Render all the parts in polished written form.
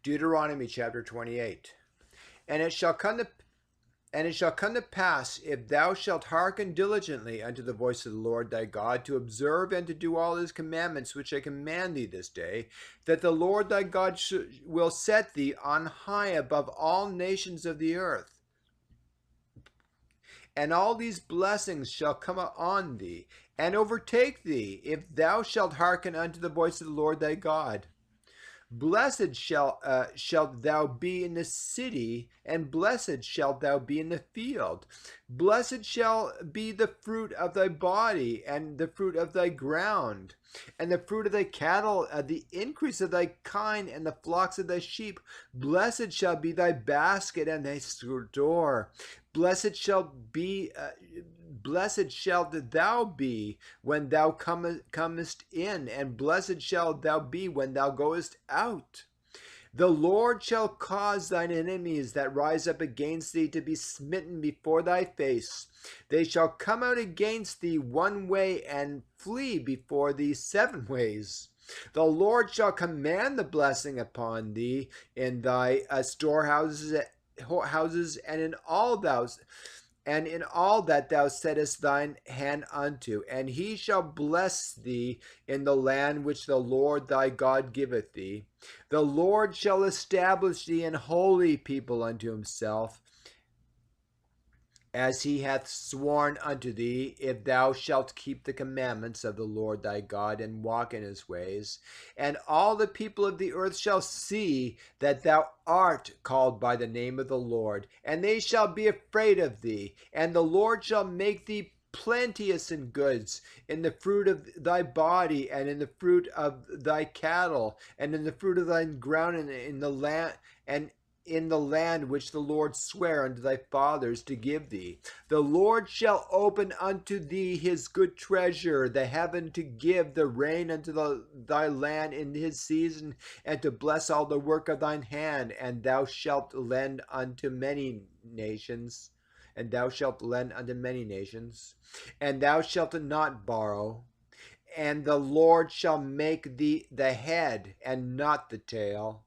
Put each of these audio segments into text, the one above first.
Deuteronomy chapter 28. And it shall come to pass, if thou shalt hearken diligently unto the voice of the Lord thy God, to observe and to do all his commandments which I command thee this day, that the Lord thy God will set thee on high above all nations of the earth. And all these blessings shall come on thee, and overtake thee, if thou shalt hearken unto the voice of the Lord thy God. Blessed shalt thou be in the city, and blessed shalt thou be in the field. Blessed shall be the fruit of thy body, and the fruit of thy ground, and the fruit of thy cattle, the increase of thy kine, and the flocks of thy sheep. Blessed shall be thy basket and thy store. Blessed shalt thou be when thou comest in, and blessed shalt thou be when thou goest out. The Lord shall cause thine enemies that rise up against thee to be smitten before thy face. They shall come out against thee one way, and flee before thee 7 ways. The Lord shall command the blessing upon thee in thy storehouses, and in all that thou settest thine hand unto, and he shall bless thee in the land which the Lord thy God giveth thee. The Lord shall establish thee an holy people unto himself, as he hath sworn unto thee, if thou shalt keep the commandments of the Lord thy God, and walk in his ways. And all the people of the earth shall see that thou art called by the name of the Lord, and they shall be afraid of thee. And the Lord shall make thee plenteous in goods, in the fruit of thy body, and in the fruit of thy cattle, and in the fruit of thy ground, and in the land which the Lord sware unto thy fathers to give thee. The Lord shall open unto thee his good treasure, the heaven, to give the rain unto thy land in his season, and to bless all the work of thine hand. And thou shalt lend unto many nations, and thou shalt not borrow. And the Lord shall make thee the head, and not the tail.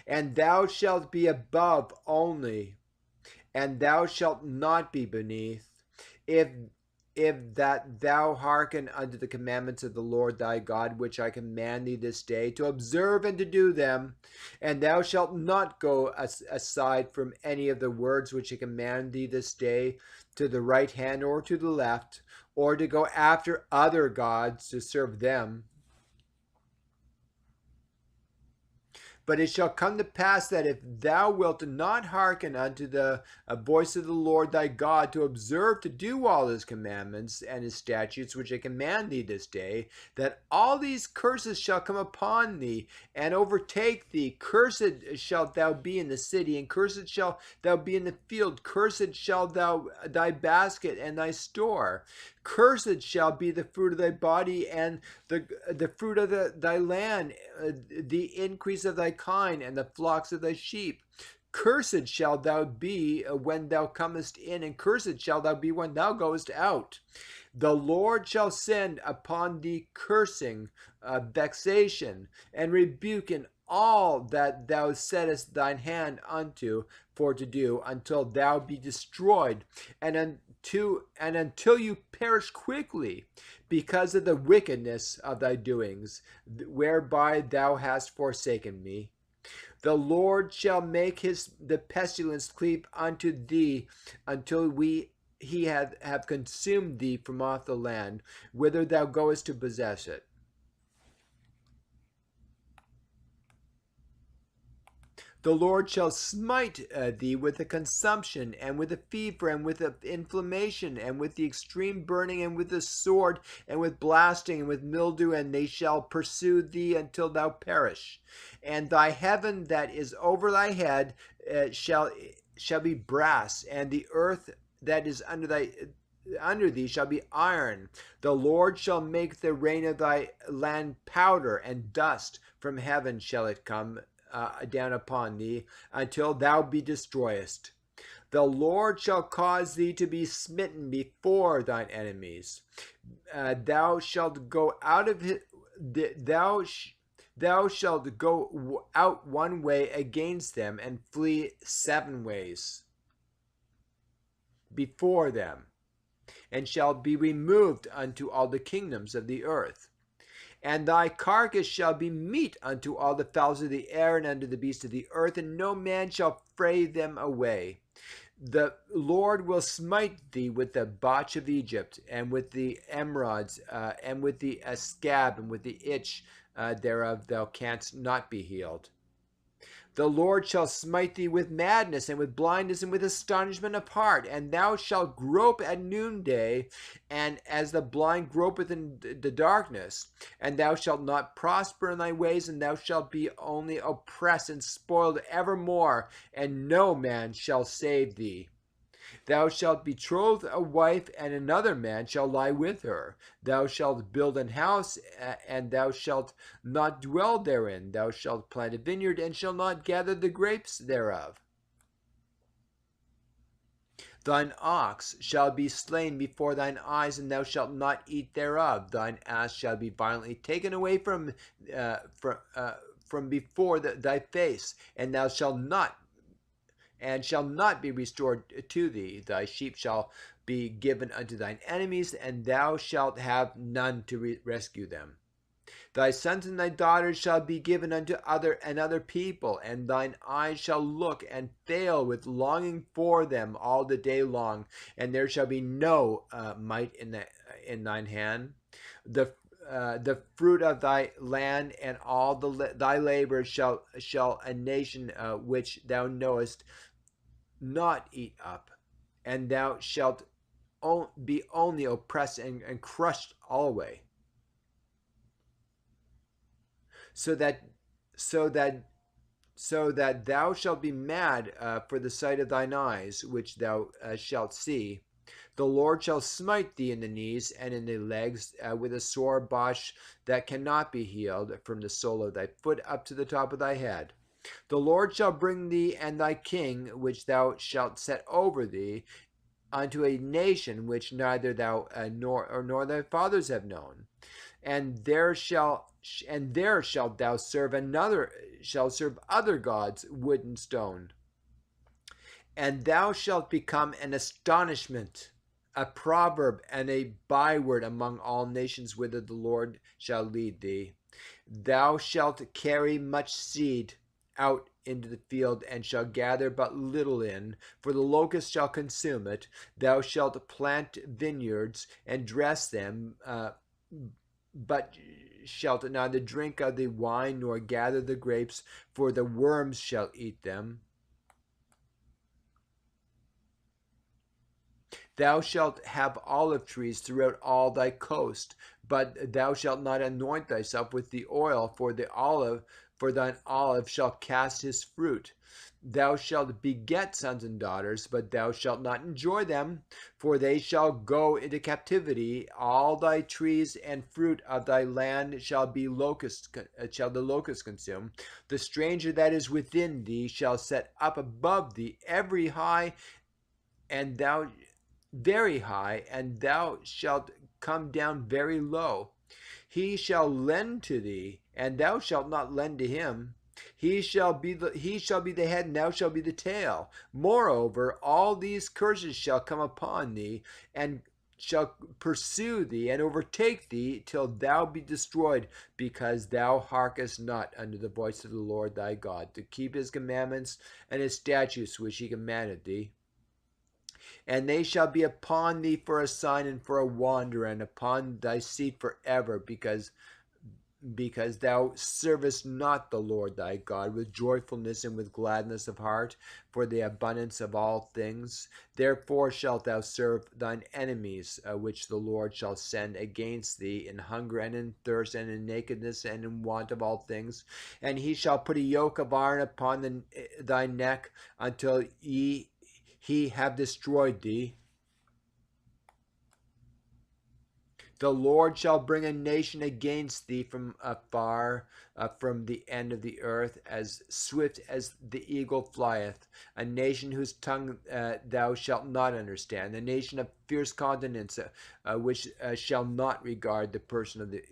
And thou shalt be above only, and thou shalt not be beneath, if that thou hearken unto the commandments of the Lord thy God, which I command thee this day, to observe and to do them. And thou shalt not go aside from any of the words which I command thee this day, to the right hand or to the left, or to go after other gods to serve them. But it shall come to pass that if thou wilt not hearken unto the voice of the Lord thy God, to observe to do all his commandments and his statutes which I command thee this day, that all these curses shall come upon thee and overtake thee. Cursed shalt thou be in the city, and cursed shalt thou be in the field. Cursed shall thy basket and thy store. Cursed shall be the fruit of thy body, and the fruit of thy land, the increase of thy kine, and the flocks of thy sheep. Cursed shalt thou be when thou comest in, and cursed shalt thou be when thou goest out. The Lord shall send upon thee cursing, vexation, and rebuke in all that thou settest thine hand unto for to do, until thou be destroyed, and until you perish quickly, because of the wickedness of thy doings, whereby thou hast forsaken me. The Lord shall make the pestilence cleave unto thee, until he have consumed thee from off the land, whither thou goest to possess it. The Lord shall smite thee with a consumption, and with a fever, and with inflammation, and with the extreme burning, and with the sword, and with blasting, and with mildew, and they shall pursue thee until thou perish. And thy heaven that is over thy head shall be brass, and the earth that is under thee shall be iron. The Lord shall make the rain of thy land powder, and dust from heaven shall it come down upon thee, until thou be destroyest. The Lord shall cause thee to be smitten before thine enemies. Thou shalt go out of Thou shalt go out one way against them, and flee 7 ways before them, and shall be removed unto all the kingdoms of the earth. And thy carcass shall be meat unto all the fowls of the air, and unto the beasts of the earth, and no man shall fray them away. The Lord will smite thee with the botch of Egypt, and with the emerods, and with the scab, and with the itch thereof thou canst not be healed. The Lord shall smite thee with madness, and with blindness, and with astonishment of heart, and thou shalt grope at noonday, and as the blind gropeth in the darkness. And thou shalt not prosper in thy ways, and thou shalt be only oppressed and spoiled evermore, and no man shall save thee. Thou shalt betroth a wife, and another man shall lie with her. Thou shalt build an house, and thou shalt not dwell therein. Thou shalt plant a vineyard, and shalt not gather the grapes thereof. Thine ox shall be slain before thine eyes, and thou shalt not eat thereof. Thine ass shall be violently taken away from before thy face, and thou shalt not be restored to thee. Thy sheep shall be given unto thine enemies, and thou shalt have none to rescue them. Thy sons and thy daughters shall be given unto other people, and thine eyes shall look and fail with longing for them all the day long, and there shall be no might in thine hand. The fruit of thy land and all thy labor shall a nation which thou knowest not eat up, and thou shalt be only oppressed and crushed alway, so that so that thou shalt be mad for the sight of thine eyes, which thou shalt see. The Lord shall smite thee in the knees and in the legs with a sore bosh that cannot be healed, from the sole of thy foot up to the top of thy head. The Lord shall bring thee and thy king, which thou shalt set over thee, unto a nation which neither thou nor thy fathers have known, and there shalt thou serve other gods, wood and stone, and thou shalt become an astonishment, a proverb, and a byword among all nations whither the Lord shall lead thee. Thou shalt carry much seed out into the field, and shall gather but little in, for the locust shall consume it. Thou shalt plant vineyards and dress them, but shalt neither drink of the wine nor gather the grapes, for the worms shall eat them. Thou shalt have olive trees throughout all thy coast, but thou shalt not anoint thyself with the oil, for thine olive shall cast his fruit. Thou shalt beget sons and daughters, but thou shalt not enjoy them, for they shall go into captivity. All thy trees and fruit of thy land shall the locust consume. The stranger that is within thee shall set up above thee very high, and thou shalt come down very low. He shall lend to thee, and thou shalt not lend to him. He shall be the head, and thou shalt be the tail. Moreover, all these curses shall come upon thee, and shall pursue thee, and overtake thee, till thou be destroyed, because thou hearkenest not unto the voice of the Lord thy God, to keep his commandments and his statutes which he commanded thee. And they shall be upon thee for a sign and for a wonder, and upon thy seed forever, because thou servest not the Lord thy God with joyfulness and with gladness of heart, for the abundance of all things. Therefore shalt thou serve thine enemies, which the Lord shall send against thee, in hunger and in thirst and in nakedness and in want of all things. And he shall put a yoke of iron upon thy neck, until he have destroyed thee. The Lord shall bring a nation against thee from afar, from the end of the earth, as swift as the eagle flieth, a nation whose tongue thou shalt not understand, a nation of fierce countenance, which shall not regard the person of the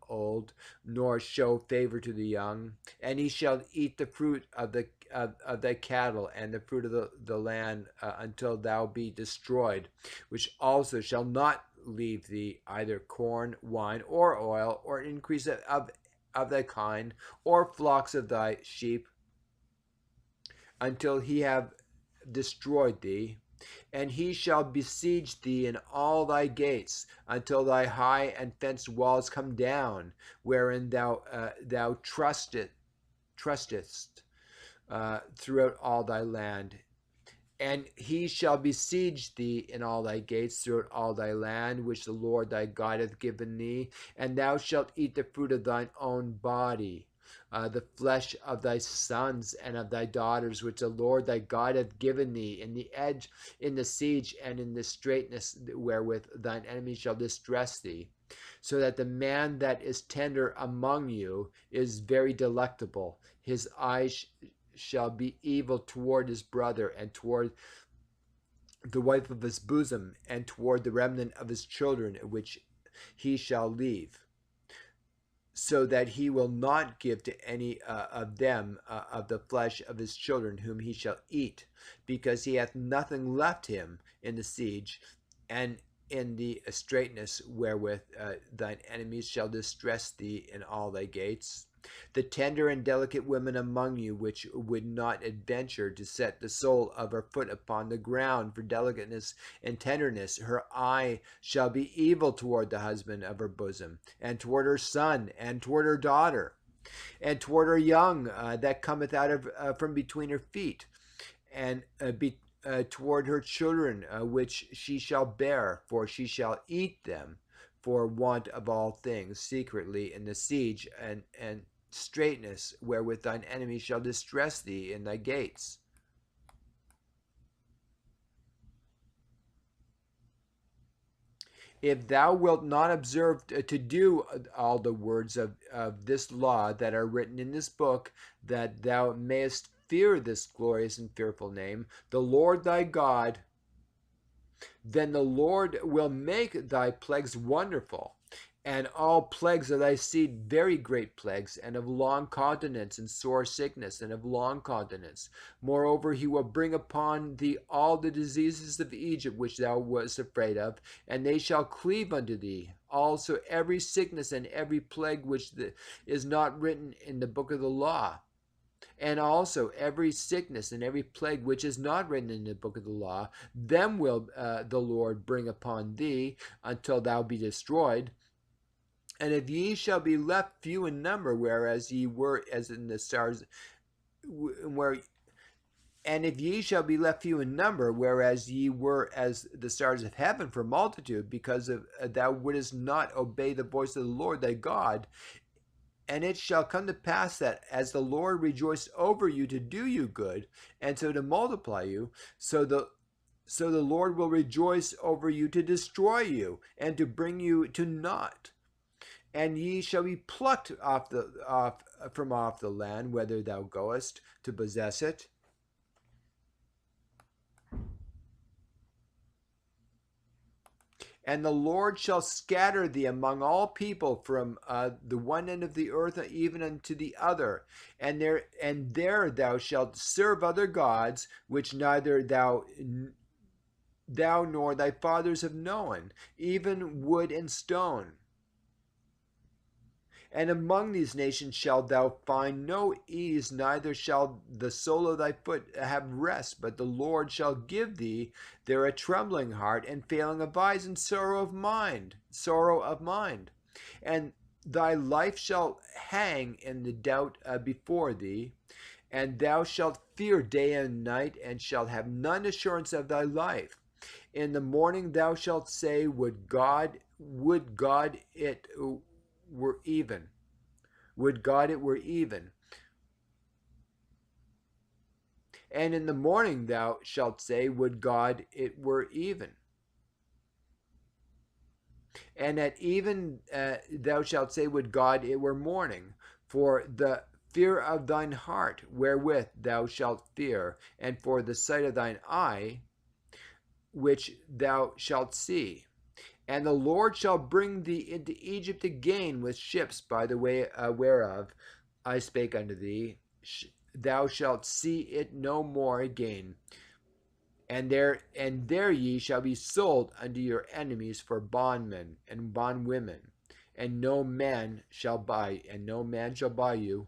old, nor show favor to the young. And he shall eat the fruit of thy cattle and the fruit of the land until thou be destroyed, which also shall not leave thee either corn, wine, or oil, or increase of thy kind, or flocks of thy sheep, until he have destroyed thee. And he shall besiege thee in all thy gates, until thy high and fenced walls come down, wherein thou trustest throughout all thy land. And he shall besiege thee in all thy gates throughout all thy land, which the Lord thy God hath given thee, and thou shalt eat the fruit of thine own body, the flesh of thy sons and of thy daughters, which the Lord thy God hath given thee, in the edge, in the siege, and in the straitness wherewith thine enemies shall distress thee, so that the man that is tender among you is very delectable. His eyes shall be evil toward his brother, and toward the wife of his bosom, and toward the remnant of his children, which he shall leave, so that he will not give to any of them of the flesh of his children whom he shall eat, because he hath nothing left him in the siege, and in the straitness wherewith thine enemies shall distress thee in all thy gates. The tender and delicate women among you, which would not adventure to set the sole of her foot upon the ground for delicateness and tenderness, her eye shall be evil toward the husband of her bosom, and toward her son, and toward her daughter, and toward her young that cometh out of from between her feet, and toward her children which she shall bear, for she shall eat them for want of all things secretly in the siege and straitness wherewith thine enemies shall distress thee in thy gates. If thou wilt not observe to do all the words of this law that are written in this book, that thou mayest fear this glorious and fearful name, the Lord thy God, then the Lord will make thy plagues wonderful, and all plagues of thy seed very great plagues, and of long continence, and sore sickness, and of long continence. Moreover, he will bring upon thee all the diseases of Egypt which thou wast afraid of, and they shall cleave unto thee. Also every sickness and every plague which is not written in the book of the law, and also every sickness and every plague which is not written in the book of the law, them will the Lord bring upon thee until thou be destroyed. And if ye shall be left few in number, whereas ye were as in the stars, where and if ye shall be left few in number, whereas ye were as the stars of heaven for multitude, because of thou wouldest not obey the voice of the Lord thy God, and it shall come to pass that as the Lord rejoiced over you to do you good, and so to multiply you, so the Lord will rejoice over you to destroy you, and to bring you to naught. And ye shall be plucked from off the land, whither thou goest to possess it. And the Lord shall scatter thee among all people from the one end of the earth even unto the other, and there thou shalt serve other gods, which neither thou nor thy fathers have known, even wood and stone. And among these nations shalt thou find no ease, neither shall the sole of thy foot have rest, but the Lord shall give thee there a trembling heart, and failing of eyes, and sorrow of mind. And thy life shall hang in the doubt before thee, and thou shalt fear day and night, and shalt have none assurance of thy life. In the morning thou shalt say, would God it were even. Would God it were even. And in the morning thou shalt say, would God it were even. And at even thou shalt say, would God it were morning, for the fear of thine heart wherewith thou shalt fear, and for the sight of thine eye which thou shalt see. And the Lord shall bring thee into Egypt again with ships by the way whereof I spake unto thee. Thou shalt see it no more again. And there ye shall be sold unto your enemies for bondmen and bondwomen, and no man shall buy you,